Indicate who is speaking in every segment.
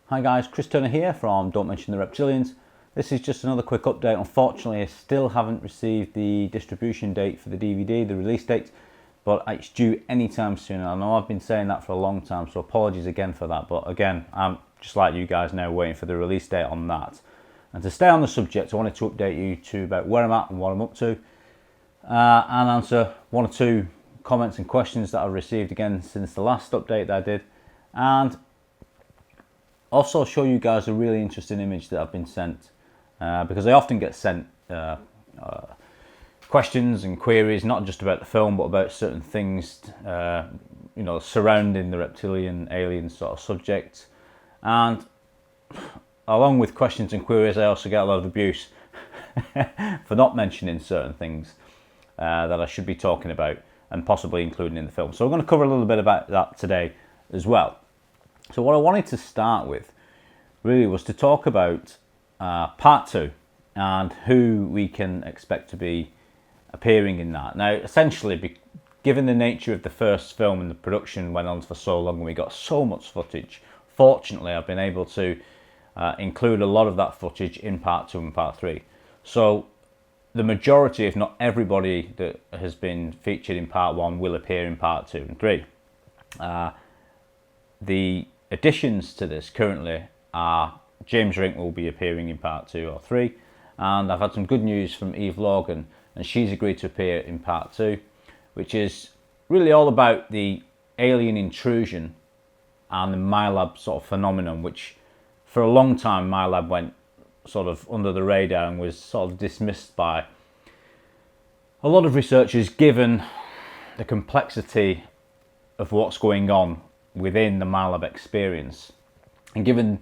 Speaker 1: Hi guys, Chris Turner here from Don't Mention the Reptilians. This is just another quick update. Unfortunately, I still haven't received the distribution date for the DVD, the release date, but it's due anytime soon. I know I've been saying that for a long time, so apologies again for that. But again, I'm just like you guys now waiting for the release date on that. And to stay on the subject, I wanted to update you to about where I'm at and what I'm up to, and answer one or two comments and questions that I've received again since the last update that I did, and also show you guys a really interesting image that I've been sent, because I often get sent questions and queries, not just about the film but about certain things surrounding the reptilian alien sort of subject. And along with questions and queries, I also get a lot of abuse for not mentioning certain things that I should be talking about and possibly including in the film. So we're going to cover a little bit about that today as well. So what I wanted to start with really was to talk about part 2 and who we can expect to be appearing in that. Now, essentially, given the nature of the first film and the production went on for so long and we got so much footage, fortunately I've been able to include a lot of that footage in part 2 and part 3. So the majority, if not everybody that has been featured in part 1 will appear in part 2 and 3. The additions to this currently are James Rink will be appearing in part 2 or 3, and I've had some good news from Eve Logan, and she's agreed to appear in part 2, which is really all about the alien intrusion and the MyLab sort of phenomenon, which for a long time MyLab went sort of under the radar and was sort of dismissed by a lot of researchers, given the complexity of what's going on within the MyLab experience, and given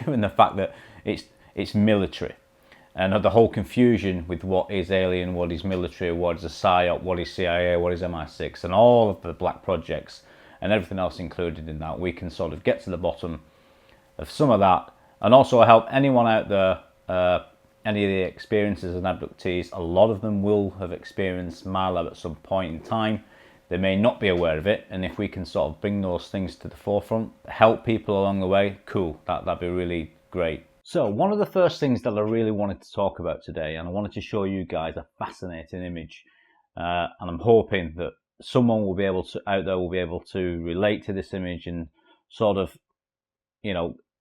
Speaker 1: the fact that it's military, and the whole confusion with what is alien, what is military, what is a PSYOP, what is CIA, what is MI6, and all of the black projects and everything else included in that, we can sort of get to the bottom of some of that, and also help anyone out there, any of the experiences and abductees. A lot of them will have experienced MyLab at some point in time. They may not be aware of it, and if we can sort of bring those things to the forefront, help people along the way, cool, that'd be really great. So one of the first things that I really wanted to talk about today, and I wanted to show you guys a fascinating image, and I'm hoping that someone will be able to, out there will be able to relate to this image, and sort of,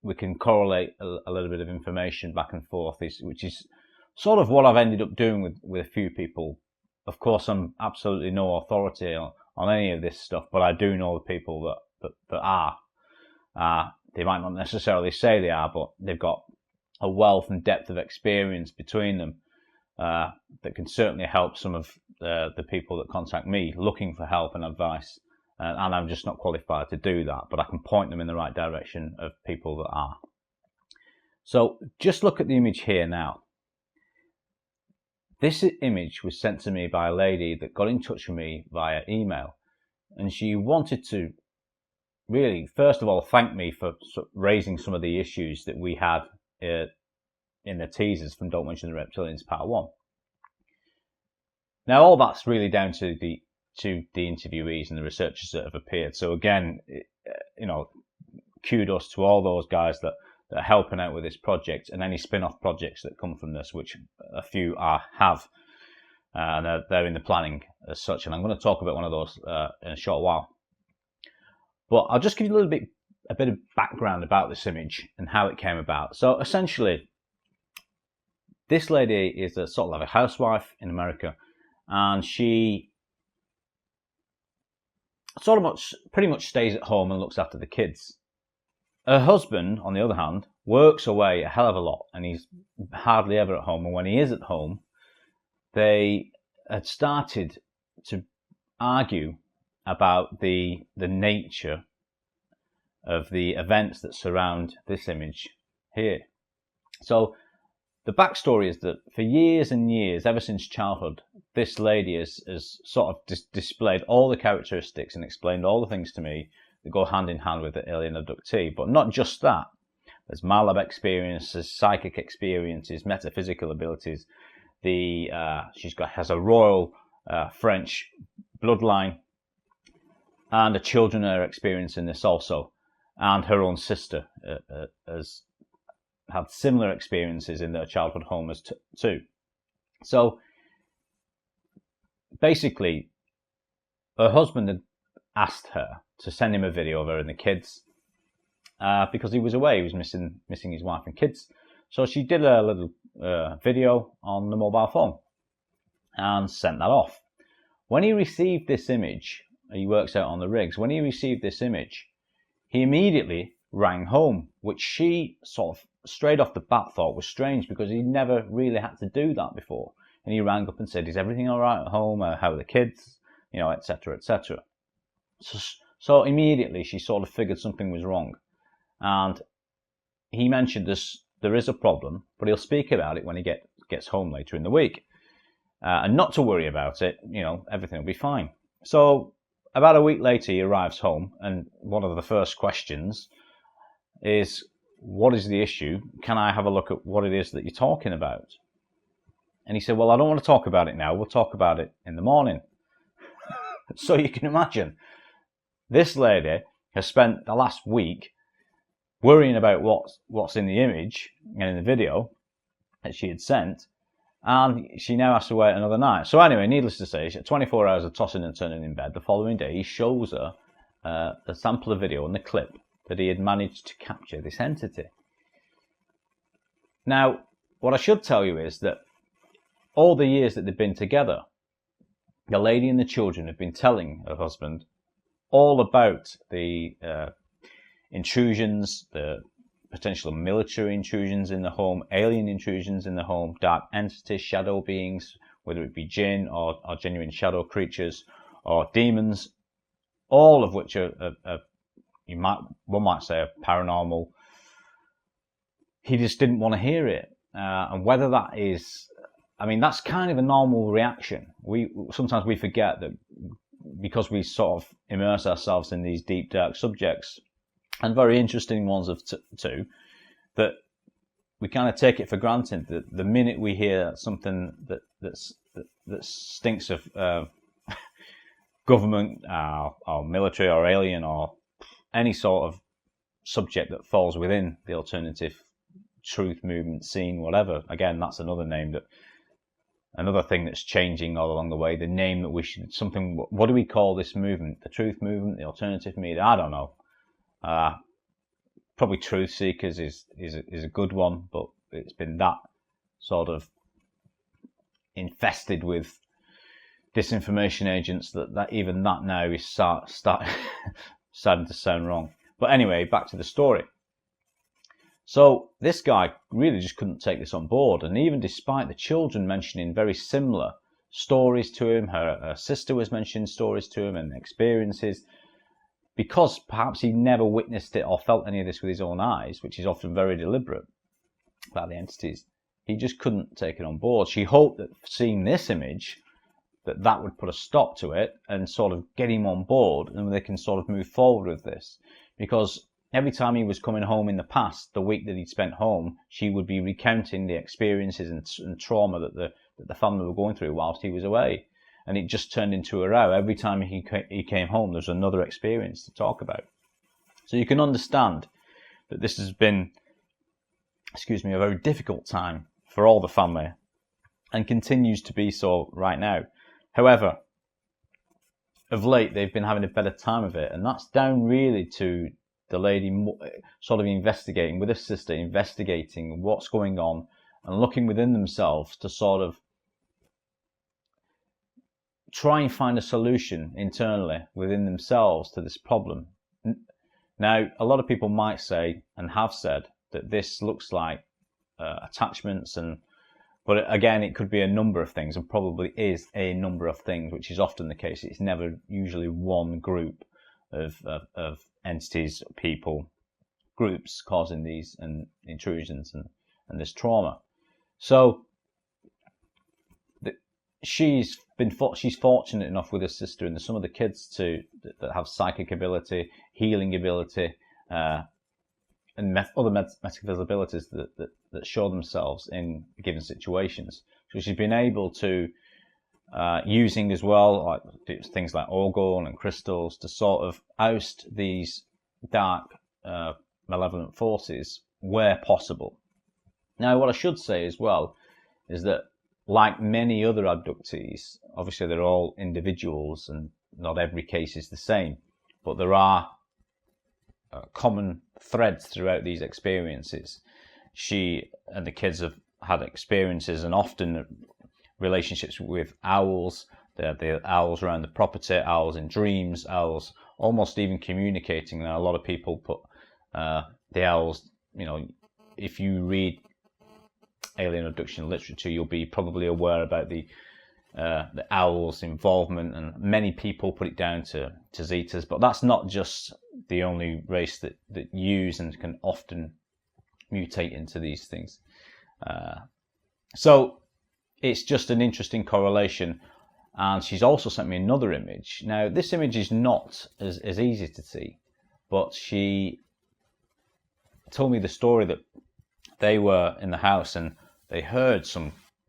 Speaker 1: we can correlate a little bit of information back and forth, which is sort of what I've ended up doing with a few people. Of course, I'm absolutely no authority on any of this stuff, but I do know the people that are. They might not necessarily say they are, but they've got a wealth and depth of experience between them that can certainly help some of the people that contact me looking for help and advice. And I'm just not qualified to do that, but I can point them in the right direction of people that are. So just look at the image here now. This image was sent to me by a lady that got in touch with me via email, and she wanted to really, first of all, thank me for raising some of the issues that we had in the teasers from Don't Mention the Reptilians Part 1. Now, all that's really down to the interviewees and the researchers that have appeared. So again, kudos to all those guys that are helping out with this project and any spin-off projects that come from this, which a few have, and they're in the planning as such. And I'm going to talk about one of those in a short while. But I'll just give you a bit of background about this image and how it came about. So essentially, this lady is a sort of like a housewife in America, and she pretty much stays at home and looks after the kids. Her husband, on the other hand, works away a hell of a lot, and he's hardly ever at home. And when he is at home, they had started to argue about the nature of the events that surround this image here. So the backstory is that for years and years, ever since childhood, this lady has sort of displayed all the characteristics and explained all the things to me that go hand in hand with the alien abductee. But not just that. There's MyLab experiences, psychic experiences, metaphysical abilities. Has a royal French bloodline, and the children are experiencing this also. and her own sister has had similar experiences in their childhood home as too. So basically, her husband had asked her to send him a video of her and the kids because he was away. He was missing his wife and kids. So she did a little video on the mobile phone and sent that off. When he received this image, he works out on the rigs, when he received this image, he immediately rang home, which she sort of straight off the bat thought was strange because he never really had to do that before. And he rang up and said, "Is everything all right at home? How are the kids? You know, etc., etc." So immediately she sort of figured something was wrong. And he mentioned there is a problem, but he'll speak about it when he gets home later in the week. And not to worry about it, you know, everything will be fine. So about a week later, he arrives home, and one of the first questions is, "What is the issue? Can I have a look at what it is that you're talking about?" And he said, "Well, I don't want to talk about it now. We'll talk about it in the morning." So you can imagine, this lady has spent the last week worrying about what's in the image and in the video that she had sent, and she now has to wait another night. So anyway, needless to say, 24 hours of tossing and turning in bed. The following day, he shows her a sample of video and the clip that he had managed to capture this entity. Now, what I should tell you is that all the years that they've been together, the lady and the children have been telling her husband all about the intrusions, the potential military intrusions in the home, alien intrusions in the home, dark entities, shadow beings, whether it be jinn or genuine shadow creatures or demons, all of which are one might say are paranormal. He just didn't want to hear it, and whether that is, I mean, that's kind of a normal reaction. Sometimes we forget that because we sort of immerse ourselves in these deep, dark subjects, and very interesting ones of too, that we kind of take it for granted that the minute we hear something that stinks of government or military or alien or any sort of subject that falls within the alternative truth movement scene, whatever. Again, that's another name another thing that's changing all along the way. The name that we should what do we call this movement? The truth movement, the alternative media? I don't know. Probably truth seekers is a good one, but it's been that sort of infested with disinformation agents that even that now is starting to sound wrong. But anyway, back to the story. So this guy really just couldn't take this on board, and even despite the children mentioning very similar stories to him, her sister was mentioning stories to him and experiences, because perhaps he never witnessed it or felt any of this with his own eyes, which is often very deliberate about the entities, he just couldn't take it on board. She hoped that seeing this image, that would put a stop to it and sort of get him on board, and they can sort of move forward with this. Because every time he was coming home in the past, the week that he'd spent home, she would be recounting the experiences and trauma that the family were going through whilst he was away. And it just turned into a row. Every time he came home, there's another experience to talk about. So you can understand that this has been, a very difficult time for all the family, and continues to be so right now. However, of late, they've been having a better time of it, and that's down really to the lady sort of investigating with her sister, investigating what's going on and looking within themselves to sort of try and find a solution internally within themselves to this problem. Now, a lot of people might say, and have said, that this looks like attachments, but again, it could be a number of things, and probably is a number of things, which is often the case. It's never usually one group of entities, people, groups causing these and intrusions and this trauma. So she's fortunate enough with her sister and some of the kids that have psychic ability, healing ability, and other metaphysical abilities that show themselves in given situations. So she's been able to using as well like things like orgone and crystals to sort of oust these dark malevolent forces where possible. Now, what I should say as well is that, like many other abductees, obviously they're all individuals and not every case is the same, but there are common threads throughout these experiences. She and the kids have had experiences and often relationships with owls. The owls around the property, owls in dreams, owls almost even communicating. Now, a lot of people put the owls, you know, if you read alien abduction literature, you'll be probably aware about the owls' involvement, and many people put it down to Zetas, but that's not just the only race that use and can often mutate into these things. So it's just an interesting correlation. And she's also sent me another image. Now, this image is not as easy to see, but she told me the story that they were in the house and they heard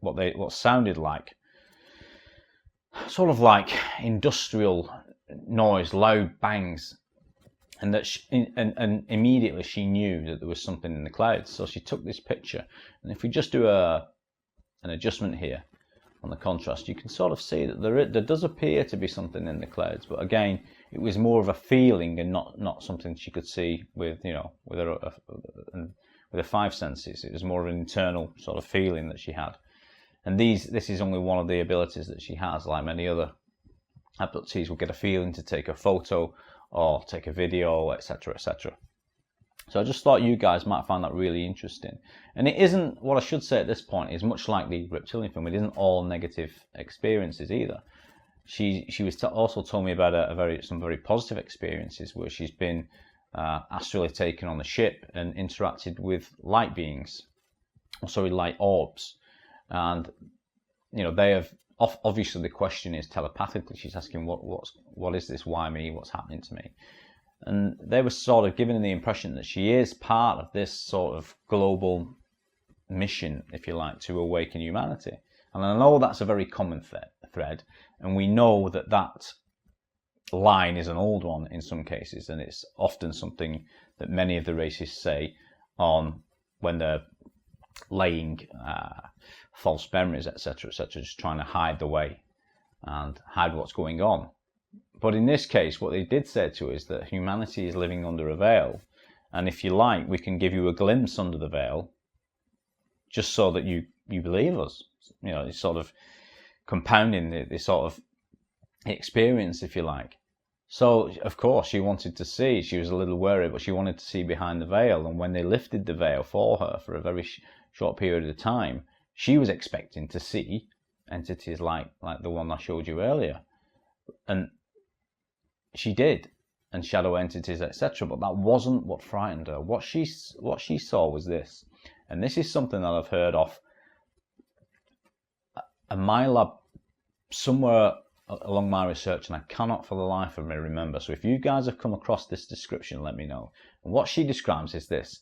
Speaker 1: what sounded like sort of like industrial noise, loud bangs, and that and immediately she knew that there was something in the clouds. So she took this picture, and if we just do an adjustment here on the contrast, you can sort of see that there does appear to be something in the clouds, but again, it was more of a feeling and not something she could see with, you know, with her five senses. It was more of an internal sort of feeling that she had. And this is only one of the abilities that she has. Like many other abductees will get a feeling to take a photo or take a video, etc., etc. So I just thought you guys might find that really interesting. And it isn't, what I should say at this point is, much like the reptilian film, it isn't all negative experiences either. She was also told me about some very positive experiences where she's been astrally taken on the ship and interacted with light beings, light orbs. And, you know, they have, obviously the question is telepathically, she's asking what is this, why me, what's happening to me? And they were sort of given the impression that she is part of this sort of global mission, if you like, to awaken humanity. And I know that's a very common thread, and we know that line is an old one in some cases, and it's often something that many of the races say on when they're laying false memories, etc., etc., just trying to hide the way and hide what's going on. But in this case, what they did say to us is that humanity is living under a veil, and if you like, we can give you a glimpse under the veil, just so that you believe us. You know, it's sort of compounding the sort of experience, if you like. So, of course, she wanted to see. She was a little worried, but she wanted to see behind the veil. And when they lifted the veil for her for a very short period of time, she was expecting to see entities like the one I showed you earlier. And she did, and shadow entities, etc. But that wasn't what frightened her. What she saw was this, and this is something that I've heard of in my lab somewhere along my research, and I cannot for the life of me remember. So if you guys have come across this description, let me know. And what she describes is this.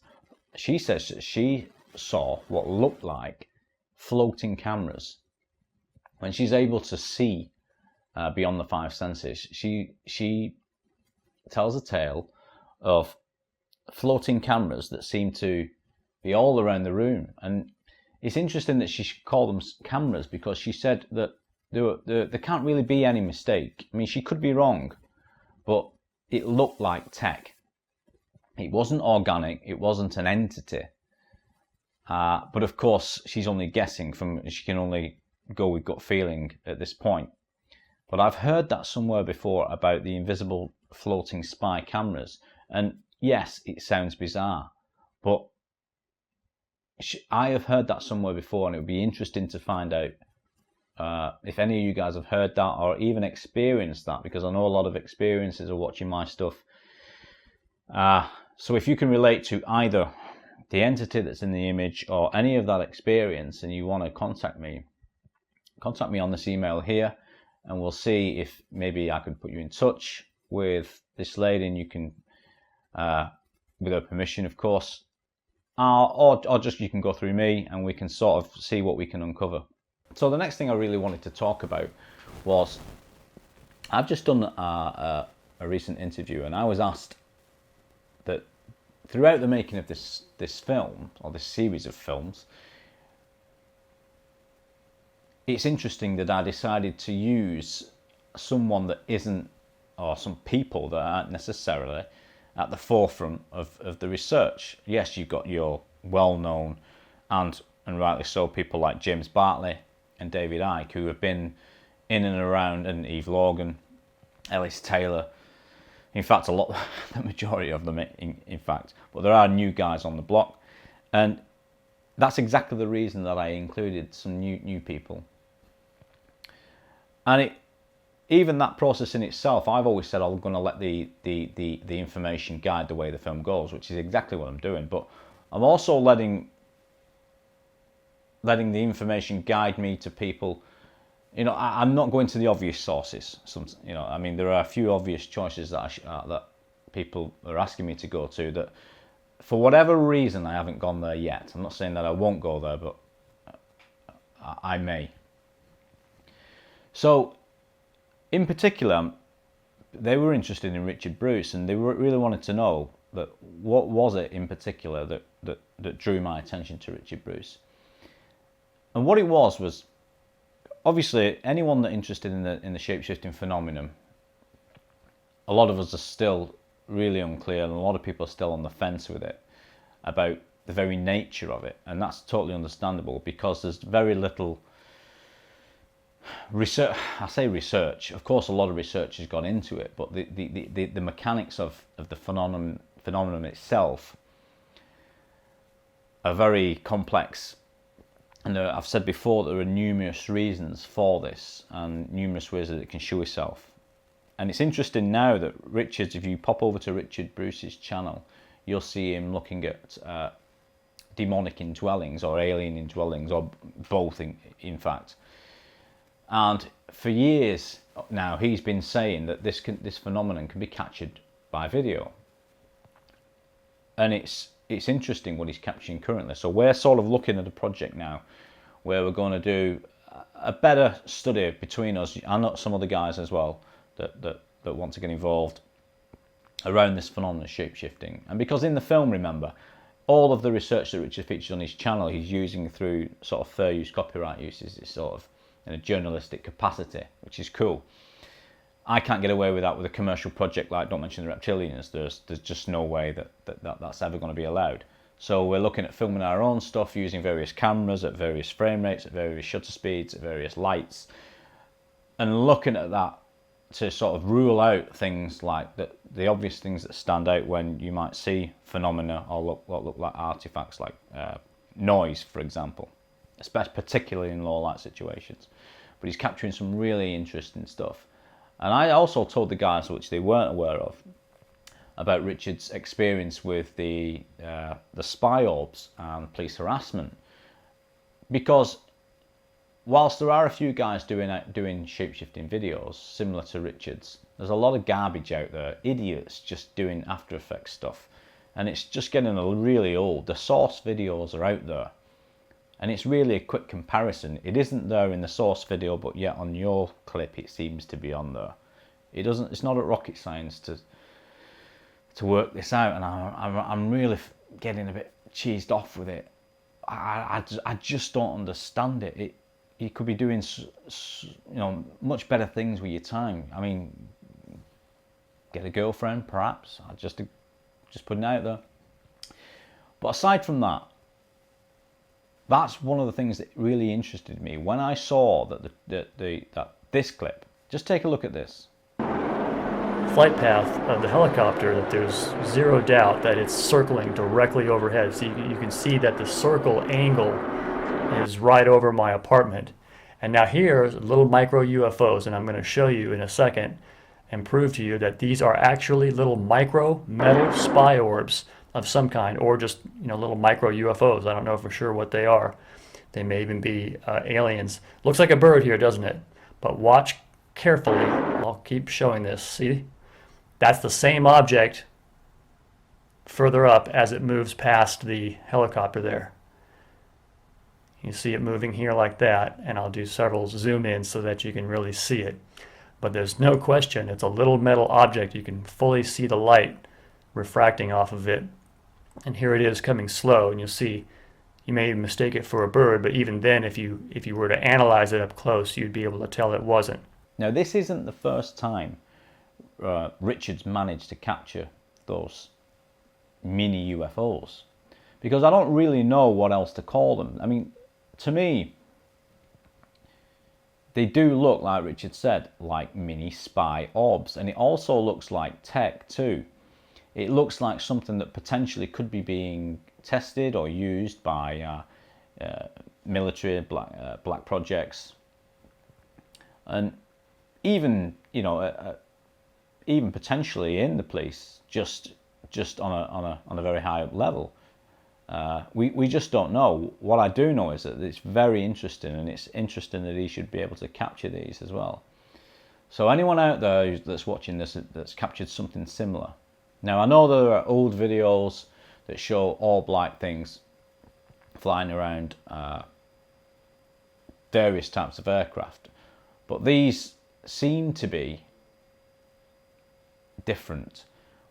Speaker 1: She says that she saw what looked like floating cameras. When she's able to see beyond the five senses, she tells a tale of floating cameras that seem to be all around the room. And it's interesting that she called them cameras, because she said that there can't really be any mistake. I mean, she could be wrong, but it looked like tech. It wasn't organic, it wasn't an entity. But of course, she's only guessing, she can only go with gut feeling at this point. But I've heard that somewhere before about the invisible floating spy cameras. And yes, it sounds bizarre, but I have heard that somewhere before, and it would be interesting to find out if any of you guys have heard that or even experienced that, because I know a lot of experiences are watching my stuff. So if you can relate to either the entity that's in the image or any of that experience, and you want to contact me on this email here, and we'll see if maybe I could put you in touch with this lady, and you can, with her permission, of course, or just you can go through me, and we can sort of see what we can uncover. So the next thing I really wanted to talk about was, I've just done a recent interview, and I was asked that throughout the making of this film, or this series of films, it's interesting that I decided to use someone that isn't, or some people that aren't necessarily at the forefront of the research. Yes, you've got your well-known, and rightly so, people like James Bartley and David Icke, who have been in and around, and Eve Logan, Ellis Taylor. In fact, the majority of them, in fact. But there are new guys on the block. And that's exactly the reason that I included some new people. And even that process in itself, I've always said I'm going to let the information guide the way the film goes, which is exactly what I'm doing. But I'm also letting the information guide me to people. I'm not going to the obvious sources. There are a few obvious choices that people are asking me to go to that, for whatever reason, I haven't gone there yet. I'm not saying that I won't go there, but I may. So, in particular, they were interested in Richard Bruce, and they really wanted to know that what was it in particular that drew my attention to Richard Bruce. And what it was obviously anyone that interested in the shapeshifting phenomenon. A lot of us are still really unclear, and a lot of people are still on the fence with it about the very nature of it, and that's totally understandable because there's very little research. I say research, of course a lot of research has gone into it, but the mechanics of the phenomenon itself are very complex. And I've said before that there are numerous reasons for this and numerous ways that it can show itself. And it's interesting now that Richard, if you pop over to Richard Bruce's channel, you'll see him looking at demonic indwellings or alien indwellings, or both in fact. And for years now he's been saying that this phenomenon can be captured by video. And it's interesting what he's capturing currently. So we're sort of looking at a project now where we're going to do a better study between us and some other guys as well that want to get involved around this phenomenon of shapeshifting. And because in the film, remember, all of the research that Richard features on his channel, he's using through sort of fair use copyright uses. It's sort of in a journalistic capacity, which is cool. I can't get away with that with a commercial project like Don't Mention the Reptilians. There's just no way that's ever going to be allowed. So we're looking at filming our own stuff using various cameras at various frame rates, at various shutter speeds, at various lights, and looking at that to sort of rule out things like the obvious things that stand out when you might see phenomena or look like artifacts, like noise, for example, especially particularly in low light situations. But he's capturing some really interesting stuff. And I also told the guys, which they weren't aware of, about Richard's experience with the spy orbs and police harassment. Because whilst there are a few guys doing shapeshifting videos similar to Richard's, there's a lot of garbage out there, idiots just doing After Effects stuff. And it's just getting really old. The source videos are out there. And it's really a quick comparison. It isn't there in the source video, but yet on your clip it seems to be on there. It's not a rocket science to work this out, and I'm really getting a bit cheesed off with it. I just don't understand it. You could be doing much better things with your time. I mean, get a girlfriend, perhaps. Just putting it out there. But aside from that, that's one of the things that really interested me when I saw that this clip. Just take a look at this.
Speaker 2: Flight path of the helicopter, that there's zero doubt that it's circling directly overhead. So you can see that the circle angle is right over my apartment. And now here's little micro UFOs, and I'm going to show you in a second and prove to you that these are actually little micro metal spy orbs of some kind, or just little micro UFOs. I don't know for sure what they are. They may even be aliens. Looks like a bird here, doesn't it? But watch carefully. I'll keep showing this. See? That's the same object further up as it moves past the helicopter there. You see it moving here like that, and I'll do several zoom ins so that you can really see it. But there's no question, it's a little metal object. You can fully see the light refracting off of it. and here it is coming slow, and you'll see you may even mistake it for a bird, but even then, if you were to analyze it up close, you'd be able to tell it wasn't.
Speaker 1: Now, this isn't the first time Richard's managed to capture those mini UFOs, because I don't really know what else to call them. I mean, to me, they do look, like Richard said, like mini spy orbs, and it also looks like tech too. It looks like something that potentially could be being tested or used by military black projects, and even even potentially in the police, just on a very high up level. We just don't know. What I do know is that it's very interesting, and it's interesting that he should be able to capture these as well. So anyone out there that's watching this that's captured something similar. Now, I know there are old videos that show orb-like things flying around various types of aircraft, but these seem to be different.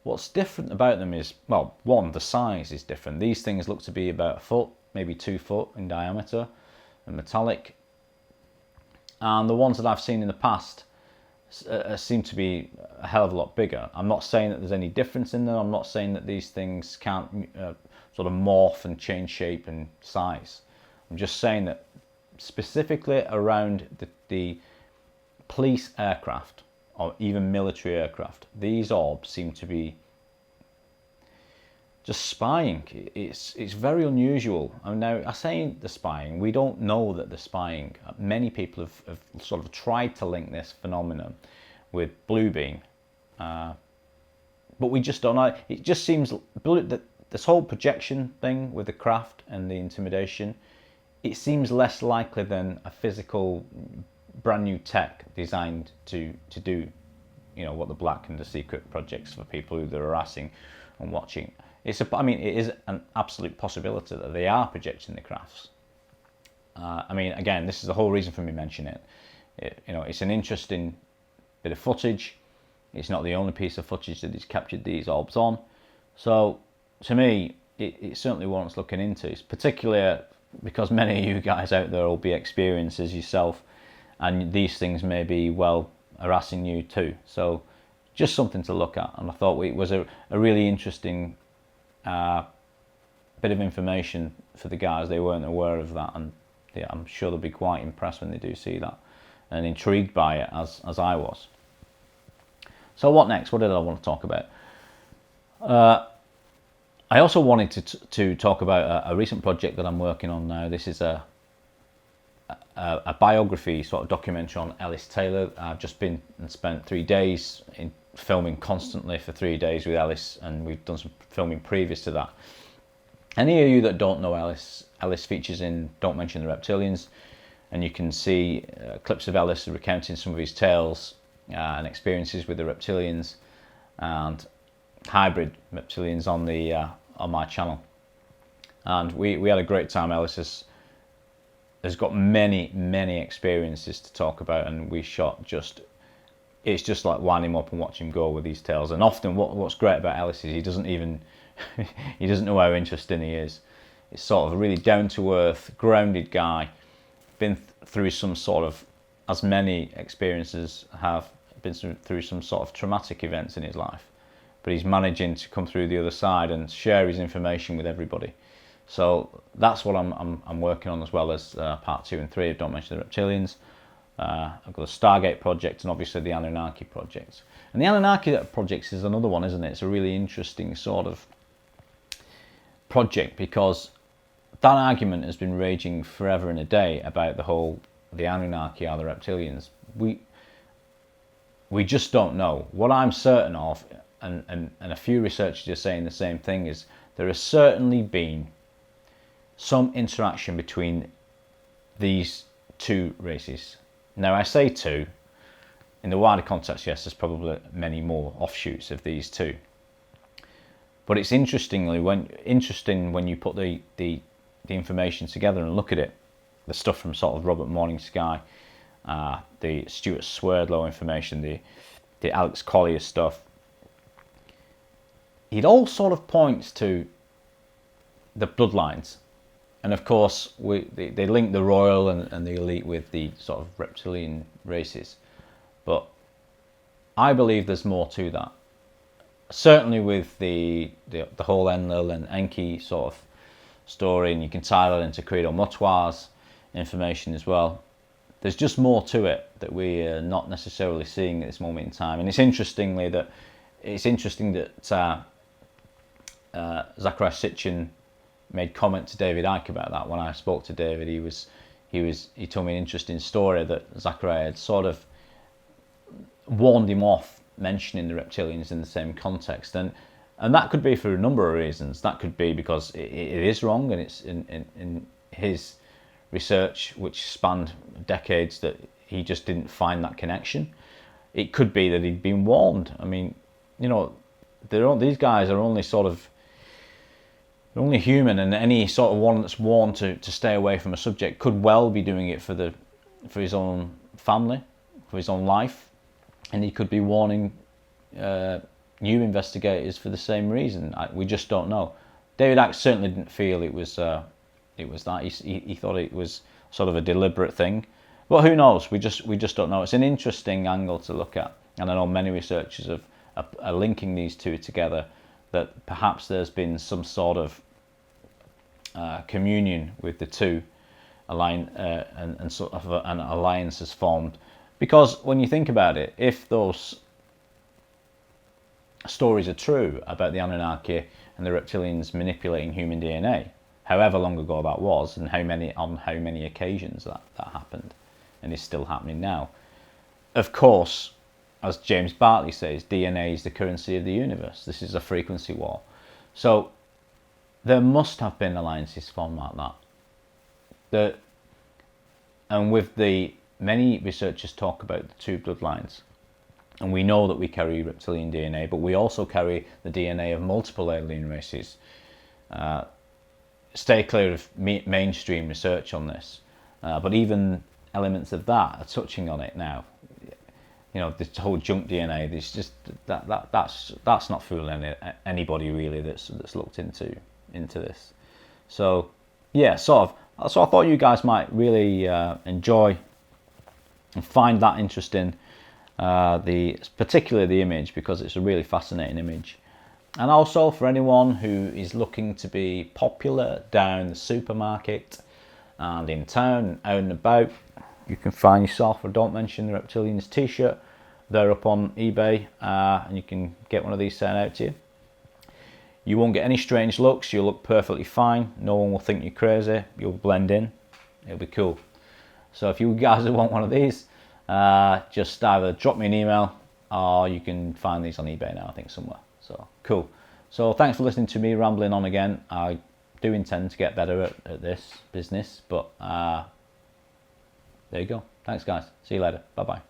Speaker 1: What's different about them is, well, one, the size is different. These things look to be about a foot, maybe 2 foot in diameter, and metallic. And the ones that I've seen in the past seem to be a hell of a lot bigger. I'm not saying that there's any difference in them. I'm not saying that these things can't sort of morph and change shape and size. I'm just saying that specifically around the police aircraft, or even military aircraft, these orbs seem to be just spying. It's very unusual. I mean, now, I say the spying, we don't know that they're spying. Many people have sort of tried to link this phenomenon with blue beam, but we just don't know. It just seems that this whole projection thing with the craft and the intimidation, it seems less likely than a physical brand new tech designed to do, what the black and the secret projects for people who they're harassing and watching. It is an absolute possibility that they are projecting the crafts. Again, this is the whole reason for me mentioning it. It's an interesting bit of footage. It's not the only piece of footage that he's captured these orbs on. So, to me, it certainly warrants looking into. It's particularly because many of you guys out there will be experiencers yourself, and these things may be, well, harassing you too. So, just something to look at. And I thought it was a really interesting bit of information for the guys. They weren't aware of that, and I'm sure they'll be quite impressed when they do see that, and intrigued by it as I was. So what next? What did I want to talk about? I also wanted to talk about a recent project that I'm working on now. This is a biography sort of documentary on Ellis Taylor. I've just been and spent 3 days in filming constantly for 3 days with Ellis, and we've done some filming previous to that. Any of you that don't know Ellis features in Don't Mention the Reptilians, and you can see clips of Ellis recounting some of his tales and experiences with the reptilians and hybrid reptilians on my channel. And we had a great time. Ellis has got many experiences to talk about, and we shot it's just like wind him up and watch him go with these tales. And often what's great about Ellis is he doesn't know how interesting he is. He's sort of a really down-to-earth, grounded guy, been through some sort of, as many experiences have, been through some sort of traumatic events in his life, but he's managing to come through the other side and share his information with everybody. So that's what I'm working on, as well as part 2 and 3 of Don't Mention the Reptilians. I've got the Stargate project and obviously the Anunnaki project. And the Anunnaki project is another one, isn't it? It's a really interesting sort of project, because that argument has been raging forever and a day about the Anunnaki are the reptilians. We just don't know. What I'm certain of, and a few researchers are saying the same thing, is there has certainly been some interaction between these two races. Now, I say two. In the wider context, yes, there's probably many more offshoots of these two. But it's interesting when you put the information together and look at it. The stuff from sort of Robert Morning Sky, the Stuart Swerdlow information, the Alex Collier stuff. It all sort of points to the bloodlines. And of course, they link the royal and the elite with the sort of reptilian races. But I believe there's more to that. Certainly with the whole Enlil and Enki sort of story, and you can tie that into Credo Mutwa's information as well. There's just more to it that we are not necessarily seeing at this moment in time. And it's interesting that Zachariah Sitchin made comment to David Icke about that. When I spoke to David, he told me an interesting story that Zachariah had sort of warned him off mentioning the reptilians in the same context, and that could be for a number of reasons. That could be because it is wrong, and it's in his research, which spanned decades, that he just didn't find that connection. It could be that he'd been warned. I mean, these guys are only only human, and any sort of one that's warned to stay away from a subject could well be doing it for his own family, for his own life, and he could be warning new investigators for the same reason. We just don't know. David Icke certainly didn't feel it was that. He thought it was sort of a deliberate thing, but who knows? We just don't know. It's an interesting angle to look at, and I know many researchers are linking these two together. That perhaps there's been some sort of communion with the two, and sort of an alliance has formed. Because when you think about it, if those stories are true about the Anunnaki and the reptilians manipulating human DNA, however long ago that was, and on how many occasions that happened, and is still happening now, of course, as James Bartley says, DNA is the currency of the universe. This is a frequency war. So there must have been alliances formed like that. And with the many researchers talk about the two bloodlines, and we know that we carry reptilian DNA, but we also carry the DNA of multiple alien races. Stay clear of mainstream research on this, but even elements of that are touching on it now. This whole junk DNA. There's just that's not fooling anybody really. That's looked into this. So yeah, So I thought you guys might really enjoy and find that interesting. Particularly the image, because it's a really fascinating image. And also for anyone who is looking to be popular down the supermarket and in town, out and about, you can find yourself a Don't Mention the Reptilians t-shirt. They're up on eBay, and you can get one of these sent out to you. You won't get any strange looks. You'll look perfectly fine. No one will think you're crazy. You'll blend in. It'll be cool. So if you guys want one of these, just either drop me an email, or you can find these on eBay now, I think, somewhere. So cool. So thanks for listening to me rambling on again. I do intend to get better at this business, but there you go. Thanks guys. See you later. Bye bye.